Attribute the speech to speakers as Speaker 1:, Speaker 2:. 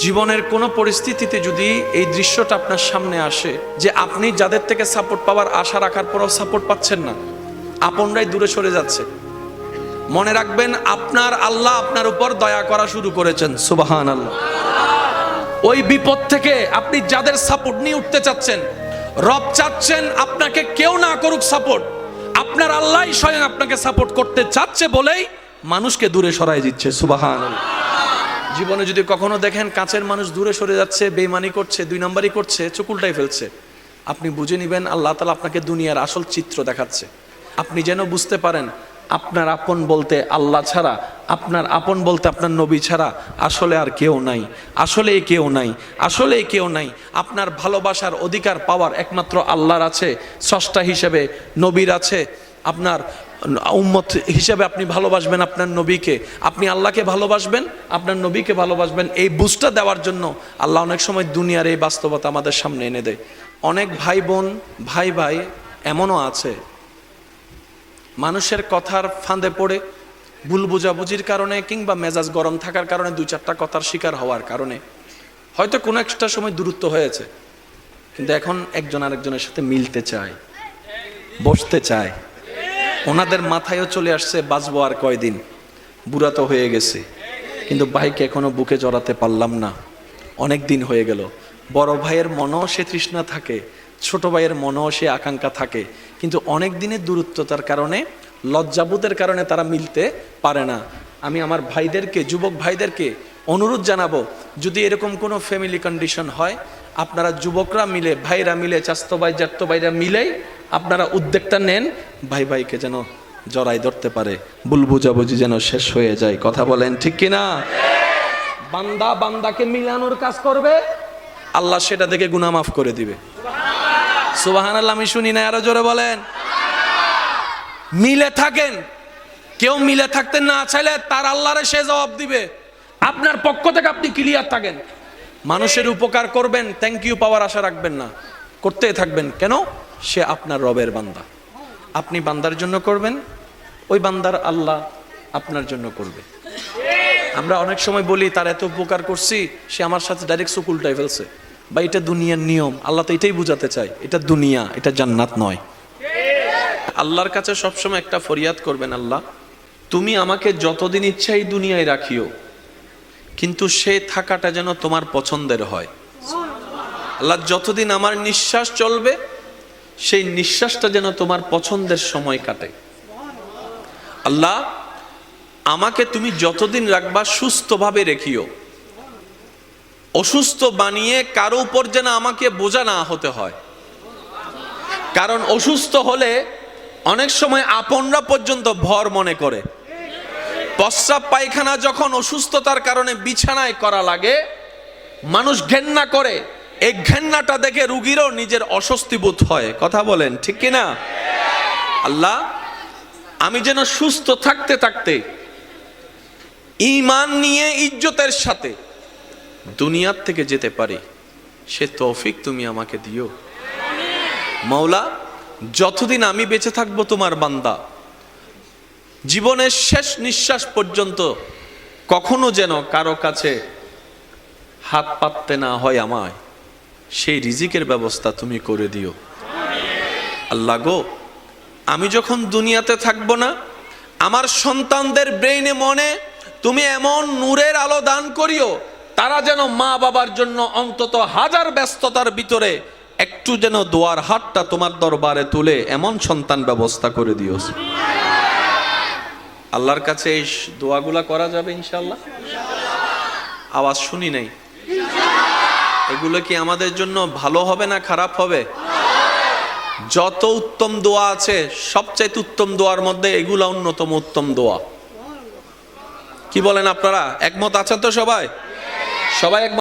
Speaker 1: জীবনের কোনো পরিস্থিতিতে যদি এই দৃশ্যটা আপনার সামনে আসে যে আপনি যাদের থেকে সাপোর্ট পাওয়ার আশা রাখার পরও সাপোর্ট পাচ্ছেন না, আপনরাই দূরে সরে যাচ্ছে, মনে রাখবেন আপনার আল্লাহ আপনার উপর দয়া করা শুরু করেছেন। সুবহানাল্লাহ। ওই বিপদ থেকে আপনি যাদের সাপোর্ট নিয়ে উঠতে চাচ্ছেন, রব চাচ্ছেন আপনাকে কেউ না করুক সাপোর্ট, আপনার আল্লাহই স্বয়ং আপনাকে সাপোর্ট করতে চাচ্ছে বলেই মানুষকে দূরে সরাই দিচ্ছে। সুবহানাল্লাহ। জীবনে যদি কখনো দেখেন কাছের মানুষ দূরে সরে যাচ্ছে, বেঈমানি করছে, দুই নম্বরই করছে, চোখ উল্টাই ফেলছে, আপনি বুঝে নেবেন আল্লাহ তাআলা আপনাকে দুনিয়ার আসল চিত্র দেখাচ্ছে। আপনি যেন বুঝতে পারেন আপনার আপন বলতে আল্লাহ ছাড়া, আপনার আপন বলতে আপনার নবী ছাড়া আসলে আর কেউ নাই, আসলে কেউ নাই, আসলে কেউ নাই। আপনার ভালোবাসার অধিকার পাওয়ার একমাত্র আল্লাহর আছে, স্রষ্টা হিসেবে নবীর আছে। আপনার উম্মত হিসেবে আপনি ভালোবাসবেন আপনার নবীকে, আপনি আল্লাহকে ভালোবাসবেন, আপনার নবীকে ভালোবাসবেন। এই বুঝটা দেওয়ার জন্য আল্লাহ অনেক সময় দুনিয়ার এই বাস্তবতা আমাদের সামনে এনে দেয়। অনেক ভাই বোন, ভাই ভাই এমনও আছে মানুষের কথার ফাঁদে পড়ে, ভুল বোঝাবুঝির কারণে কিংবা মেজাজ গরম থাকার কারণে, দুই চারটা কথার শিকার হওয়ার কারণে হয়তো কোনো একটা সময় দূরত্ব হয়েছে, কিন্তু এখন একজন আরেকজনের সাথে মিলতে চায়, বসতে চায়। ওনাদের মাথায়ও চলে আসছে বাঁচবো আর কয়দিন, বুড়া তো হয়ে গেছে, কিন্তু ভাইকে এখনো বুকে জড়াতে পারলাম না, অনেক দিন হয়ে গেল। বড় ভাইয়ের মনেও সে তৃষ্ণা থাকে, ছোট ভাইয়ের মনেও সে আকাঙ্ক্ষা থাকে, কিন্তু অনেক দিনের দূরত্বতার কারণে, লজ্জাবোধের কারণে তারা মিলতে পারে না। আমি আমার ভাইদেরকে, যুবক ভাইদেরকে অনুরোধ জানাবো, যদি এরকম কোনো ফ্যামিলি কন্ডিশন হয়, আপনারা যুবকরা মিলে, ভাইরা মিলে, চাস্তো ভাই জাত্তো ভাইরা মিলেই আপনারা উদ্যোগটা নেন, ভাই ভাইকে যেন জড়াই ধরতে পারে, ভুল বুঝাবুঝি যেন শেষ হয়ে যায়। কথা বলেন ঠিক কিনা? বান্দা বান্দাকে মিলানোর কাজ করবে, আল্লাহ সেটা দেখে গুনাহ মাফ করে দিবে। সুবহানাল্লাহ। আমি শুনি না, আরো জোরে বলেন। মিলে থাকেন, কেউ মিলে থাকতে না চাইলে তার আল্লাহরে সে জবাব দিবে। আপনার পক্ষ থেকে আপনি ক্লিয়ার থাকেন, মানুষের উপকার করবেন, থ্যাংক ইউ পাওয়ার আশা রাখবেন না, করতে থাকবেন। কেন? সে আপনার রবের বান্দা, আপনি বান্দার জন্য করবেন, ওই বান্দার আল্লাহ আপনার জন্য করবে। আমরা অনেক সময় বলি তার এত উপকার করছি, সে আমার সাথে ডাইরেক্ট চোখ উল্টাই ফেলছে, বা এটা দুনিয়ার নিয়ম। আল্লাহ তো এটাই বুঝাতে চায়, এটা দুনিয়া, এটা জান্নাত নয়। আল্লাহর কাছে সবসময় একটা ফরিয়াদ করবেন, আল্লাহ তুমি আমাকে যতদিন ইচ্ছা এই দুনিয়ায় রাখিও, কিন্তু সে থাকাটা যেন তোমার পছন্দের হয়। আল্লাহ যতদিন আমার নিঃশ্বাস চলবে, সেই নিঃশ্বাসটা যেন তোমার পছন্দের সময় কাটে। আল্লাহ আমাকে তুমি যতদিন রাখবা সুস্থভাবে রেখিও, অসুস্থ বানিয়ে কারো উপর যেন আমাকে বোঝা না হতে হয়। কারণ অসুস্থ হলে অনেক সময় আপনরা পর্যন্ত ভর মনে করে। প্রস্রাব পায়খানা যখন অসুস্থতার কারণে বিছানায় করা লাগে, মানুষ ঘেন্না করে, এই ঘেন্নাটা দেখে রুগীরও নিজের অস্বস্তি বোধ হয়। কথা বলেন ঠিক কিনা? আল্লাহ আমি যেন সুস্থ থাকতে থাকতে ঈমান নিয়ে ইজ্জতের সাথে দুনিয়ার থেকে যেতে পারি, সে তৌফিক তুমি আমাকে দিও। মাওলা যতদিন আমি বেঁচে থাকবো তোমার বান্দা, জীবনের শেষ নিঃশ্বাস পর্যন্ত কখনো যেন কারো কাছে হাত পাততে না হয় আমায়, সেই রিজিকের ব্যবস্থা তুমি করে দিও। আল্লাহ গো, আমি যখন দুনিয়াতে থাকবো না, আমার সন্তানদের ব্রেইনে মনে তুমি এমন নূরের আলো দান করিও, তারা যেন মা বাবার জন্য অন্তত হাজার ব্যস্ততার ভিতরে একটু যেন দোয়ার হাতটা তোমার দরবারে তুলে এমন সন্তান ব্যবস্থা করে দিও। আল্লাহর কাছে এই দোয়াগুলা করা যাবে ইনশাআল্লাহ? আওয়াজ শুনি নাই। এগুলো কি আমাদের জন্য ভালো হবে না খারাপ হবে? যত উত্তম দোয়া আছে, সবচাইতে উত্তম দোয়ার মধ্যে এগুলা অন্যতম উত্তম দোয়া। কি বলেন আপনারা? একমত আছেন তো সবাই? সবাই একমত?